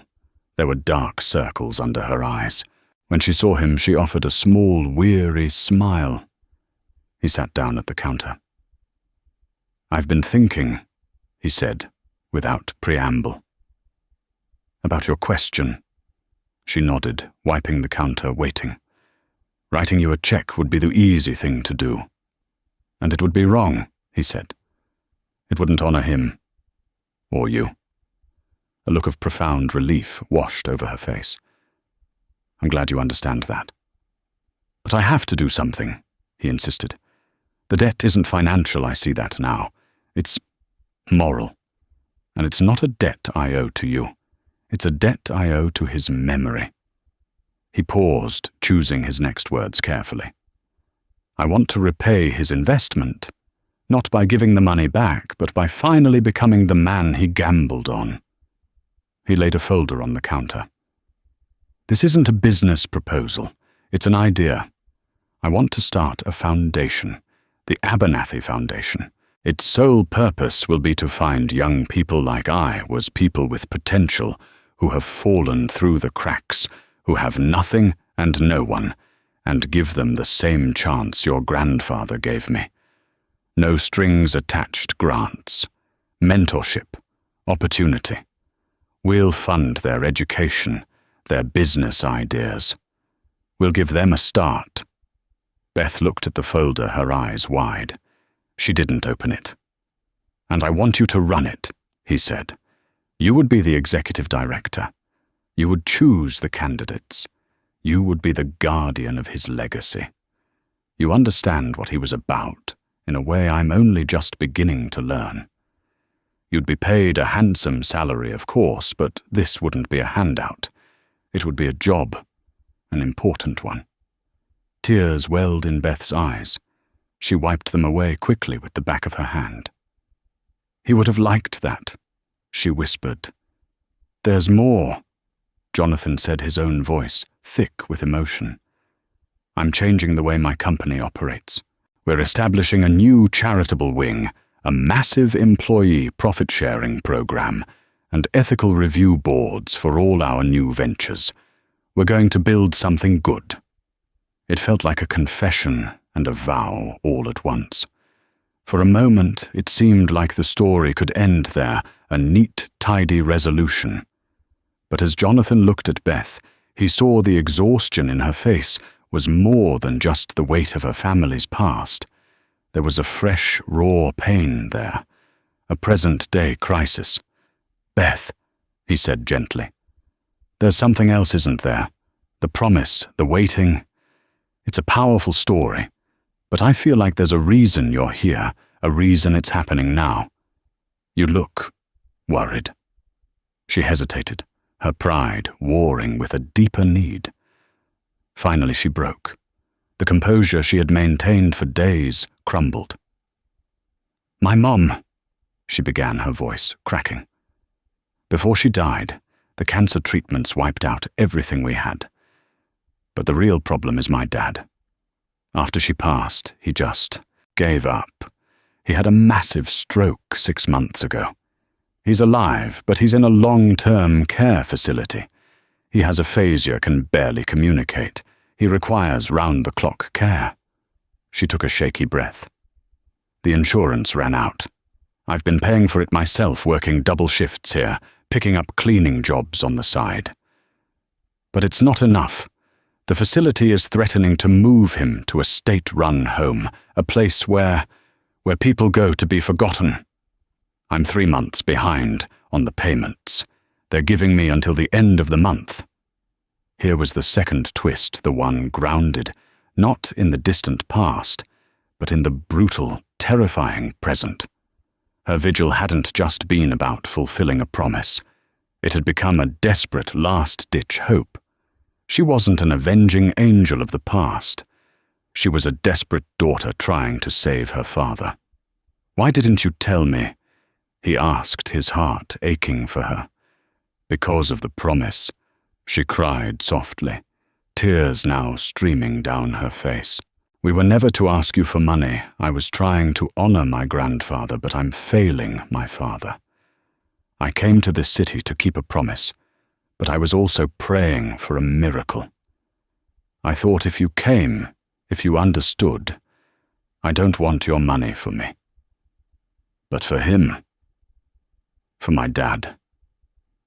There were dark circles under her eyes. When she saw him, she offered a small, weary smile. He sat down at the counter. "I've been thinking," he said, without preamble. "About your question." She nodded, wiping the counter, waiting. Writing you a check would be the easy thing to do. And it would be wrong, he said. It wouldn't honor him. Or you. A look of profound relief washed over her face. I'm glad you understand that. But I have to do something, he insisted. The debt isn't financial, I see that now. It's moral. And it's not a debt I owe to you. It's a debt I owe to his memory. He paused, choosing his next words carefully. I want to repay his investment, not by giving the money back, but by finally becoming the man he gambled on. He laid a folder on the counter. This isn't a business proposal. It's an idea. I want to start a foundation, the Abernathy Foundation. Its sole purpose will be to find young people like I was, people with potential, who have fallen through the cracks, who have nothing and no one, and give them the same chance your grandfather gave me. No strings attached grants, mentorship, opportunity. We'll fund their education, their business ideas. We'll give them a start. Beth looked at the folder, her eyes wide. She didn't open it. And I want you to run it, he said. You would be the executive director. You would choose the candidates. You would be the guardian of his legacy. You understand what he was about, in a way I'm only just beginning to learn. You'd be paid a handsome salary, of course, but this wouldn't be a handout. It would be a job, an important one. Tears welled in Beth's eyes. She wiped them away quickly with the back of her hand. He would have liked that, she whispered. There's more, Jonathan said, his own voice, thick with emotion. I'm changing the way my company operates. We're establishing a new charitable wing, a massive employee profit-sharing program, and ethical review boards for all our new ventures. We're going to build something good. It felt like a confession and a vow all at once. For a moment, it seemed like the story could end there, a neat, tidy resolution. But as Jonathan looked at Beth, he saw the exhaustion in her face was more than just the weight of her family's past. There was a fresh, raw pain there, a present-day crisis. Beth, he said gently, there's something else, isn't there? The promise, the waiting. It's a powerful story, but I feel like there's a reason you're here, a reason it's happening now. You look worried. She hesitated, her pride warring with a deeper need. Finally she broke. The composure she had maintained for days crumbled. My mom, she began, her voice cracking. Before she died, the cancer treatments wiped out everything we had. But the real problem is my dad. After she passed, he just gave up. He had a massive stroke 6 months ago. He's alive, but he's in a long-term care facility. He has aphasia, can barely communicate. He requires round-the-clock care. She took a shaky breath. The insurance ran out. I've been paying for it myself, working double shifts here, picking up cleaning jobs on the side. But it's not enough. The facility is threatening to move him to a state-run home, a place where people go to be forgotten. I'm 3 months behind on the payments. They're giving me until the end of the month. Here was the second twist, the one grounded, not in the distant past, but in the brutal, terrifying present. Her vigil hadn't just been about fulfilling a promise. It had become a desperate last-ditch hope. She wasn't an avenging angel of the past. She was a desperate daughter trying to save her father. Why didn't you tell me? He asked, his heart aching for her. Because of the promise, she cried softly, tears now streaming down her face. We were never to ask you for money. I was trying to honor my grandfather, but I'm failing my father. I came to this city to keep a promise, but I was also praying for a miracle. I thought if you came, if you understood, I don't want your money for me. But for him, for my dad.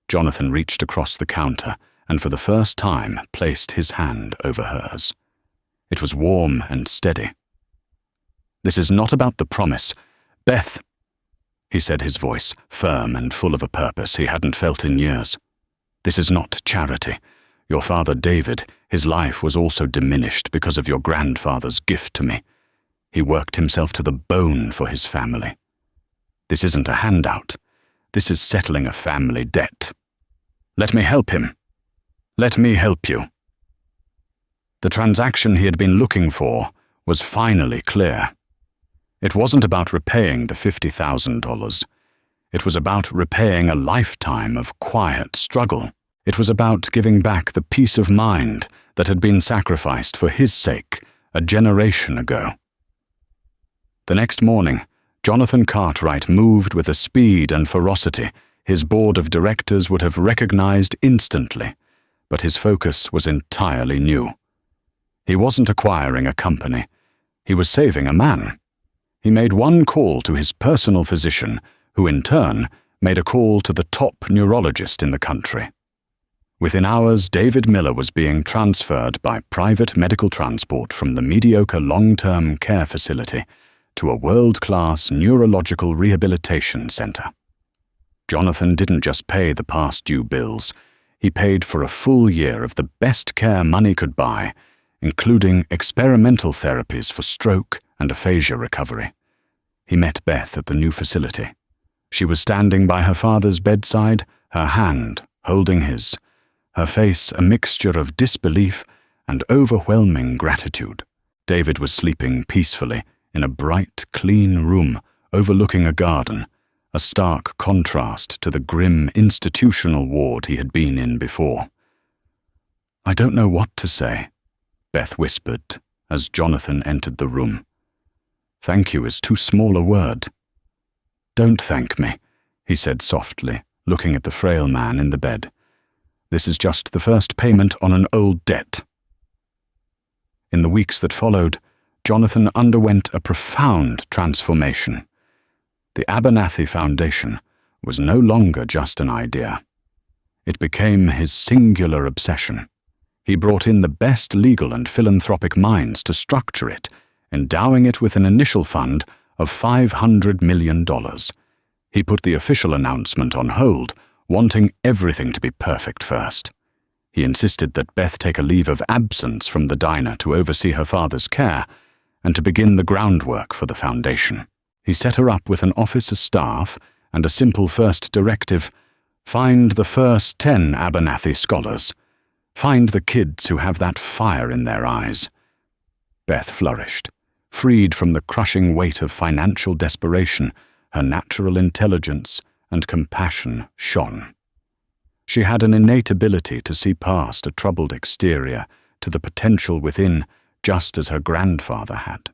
Jonathan reached across the counter and for the first time placed his hand over hers. It was warm and steady. "This is not about the promise. Beth," he said, his voice firm and full of a purpose he hadn't felt in years. "This is not charity. Your father David, his life was also diminished because of your grandfather's gift to me. He worked himself to the bone for his family. This isn't a handout. This is settling a family debt. Let me help him. Let me help you." The transaction he had been looking for was finally clear. It wasn't about repaying the $50,000. It was about repaying a lifetime of quiet struggle. It was about giving back the peace of mind that had been sacrificed for his sake a generation ago. The next morning, Jonathan Cartwright moved with a speed and ferocity his board of directors would have recognized instantly, but his focus was entirely new. He wasn't acquiring a company. He was saving a man. He made one call to his personal physician, who in turn made a call to the top neurologist in the country. Within hours, David Miller was being transferred by private medical transport from the mediocre long-term care facility to a world-class neurological rehabilitation center. Jonathan didn't just pay the past due bills. He paid for a full year of the best care money could buy, including experimental therapies for stroke and aphasia recovery. He met Beth at the new facility. She was standing by her father's bedside, her hand holding his, her face a mixture of disbelief and overwhelming gratitude. David was sleeping peacefully in a bright, clean room overlooking a garden, a stark contrast to the grim institutional ward he had been in before. "I don't know what to say," Beth whispered as Jonathan entered the room. "Thank you is too small a word." "Don't thank me," he said softly, looking at the frail man in the bed. "This is just the first payment on an old debt." In the weeks that followed, Jonathan underwent a profound transformation. The Abernathy Foundation was no longer just an idea. It became his singular obsession. He brought in the best legal and philanthropic minds to structure it, endowing it with an initial fund of $500 million. He put the official announcement on hold, wanting everything to be perfect first. He insisted that Beth take a leave of absence from the diner to oversee her father's care and to begin the groundwork for the foundation. He set her up with an office staff and a simple first directive: find the first 10 Abernathy scholars. Find the kids who have that fire in their eyes. Beth flourished. Freed from the crushing weight of financial desperation, her natural intelligence and compassion shone. She had an innate ability to see past a troubled exterior to the potential within, just as her grandfather had.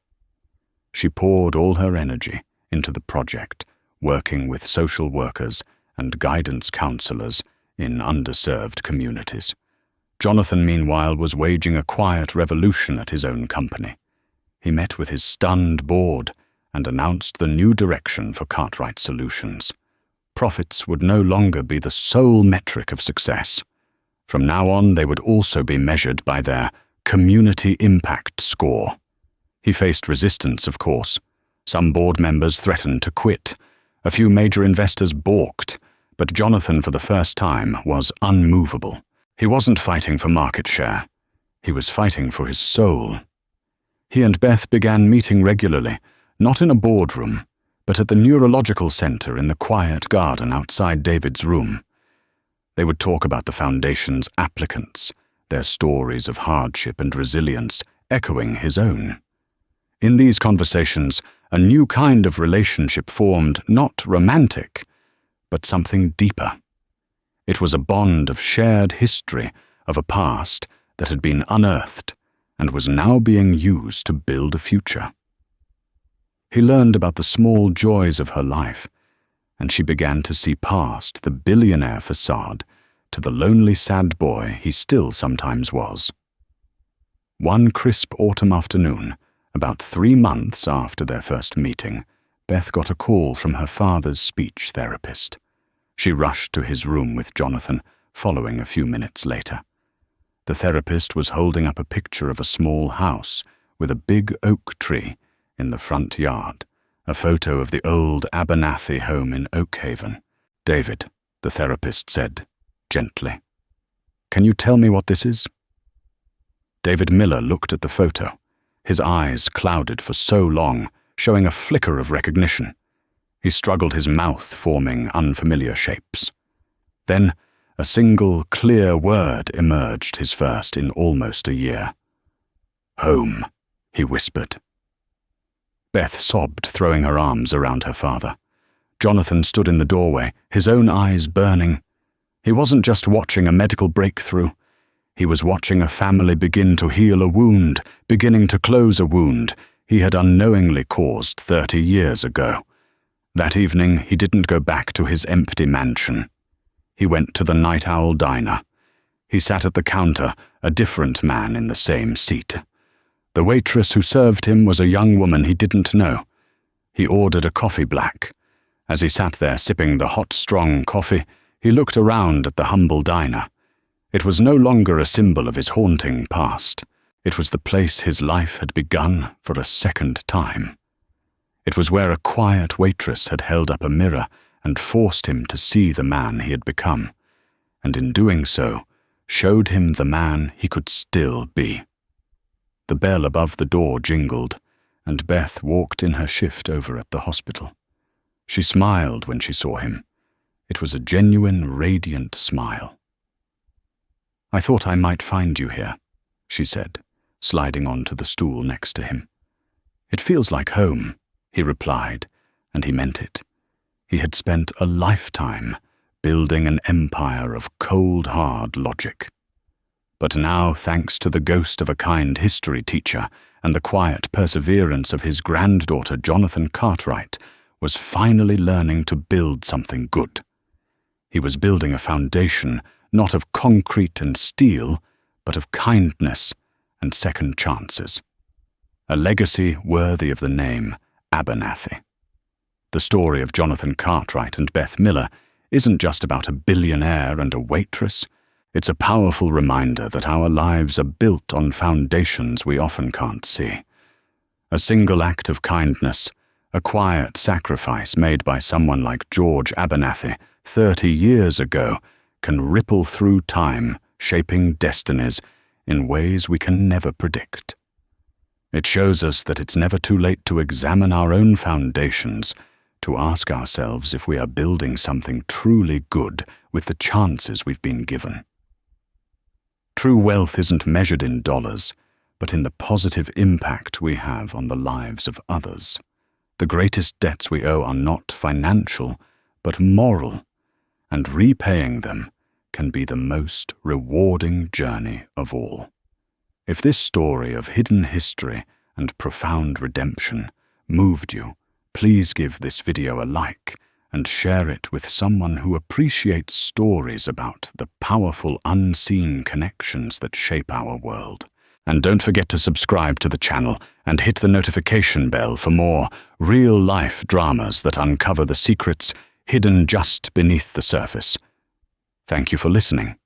She poured all her energy into the project, working with social workers and guidance counselors in underserved communities. Jonathan, meanwhile, was waging a quiet revolution at his own company. He met with his stunned board and announced the new direction for Cartwright Solutions. Profits would no longer be the sole metric of success. From now on, they would also be measured by their community impact score. He faced resistance, of course. Some board members threatened to quit. A few major investors balked, but Jonathan, for the first time, was unmovable. He wasn't fighting for market share. He was fighting for his soul. He and Beth began meeting regularly, not in a boardroom, but at the neurological center in the quiet garden outside David's room. They would talk about the foundation's applicants, their stories of hardship and resilience echoing his own. In these conversations, a new kind of relationship formed, not romantic, but something deeper. It was a bond of shared history, of a past that had been unearthed and was now being used to build a future. He learned about the small joys of her life, and she began to see past the billionaire facade to the lonely, sad boy he still sometimes was. One crisp autumn afternoon, about 3 months after their first meeting, Beth got a call from her father's speech therapist. She rushed to his room with Jonathan, following a few minutes later. The therapist was holding up a picture of a small house with a big oak tree in the front yard, a photo of the old Abernathy home in Oakhaven. "David," the therapist said, gently, "can you tell me what this is?" David Miller looked at the photo, his eyes clouded for so long, showing a flicker of recognition. He struggled his mouth, forming unfamiliar shapes. Then, a single, clear word emerged, his first in almost a year. "Home," he whispered. Beth sobbed, throwing her arms around her father. Jonathan stood in the doorway, his own eyes burning. He wasn't just watching a medical breakthrough. He was watching a family begin to heal a wound, beginning to close a wound he had unknowingly caused 30 years ago. That evening, he didn't go back to his empty mansion. He went to the Night Owl Diner. He sat at the counter, a different man in the same seat. The waitress who served him was a young woman he didn't know. He ordered a coffee black. As he sat there sipping the hot, strong coffee, he looked around at the humble diner. It was no longer a symbol of his haunting past. It was the place his life had begun for a second time. It was where a quiet waitress had held up a mirror and forced him to see the man he had become, and in doing so, showed him the man he could still be. The bell above the door jingled, and Beth walked in her shift over at the hospital. She smiled when she saw him. It was a genuine, radiant smile. "I thought I might find you here," she said, sliding onto the stool next to him. "It feels like home," he replied, and he meant it. He had spent a lifetime building an empire of cold, hard logic. But now, thanks to the ghost of a kind history teacher and the quiet perseverance of his granddaughter Jonathan Cartwright, was finally learning to build something good. He was building a foundation not of concrete and steel, but of kindness and second chances. A legacy worthy of the name Abernathy. The story of Jonathan Cartwright and Beth Miller isn't just about a billionaire and a waitress. It's a powerful reminder that our lives are built on foundations we often can't see. A single act of kindness, a quiet sacrifice made by someone like George Abernathy 30 years ago, can ripple through time, shaping destinies in ways we can never predict. It shows us that it's never too late to examine our own foundations, to ask ourselves if we are building something truly good with the chances we've been given. True wealth isn't measured in dollars, but in the positive impact we have on the lives of others. The greatest debts we owe are not financial, but moral, and repaying them can be the most rewarding journey of all. If this story of hidden history and profound redemption moved you, please give this video a like and share it with someone who appreciates stories about the powerful unseen connections that shape our world. And don't forget to subscribe to the channel and hit the notification bell for more real-life dramas that uncover the secrets hidden just beneath the surface. Thank you for listening.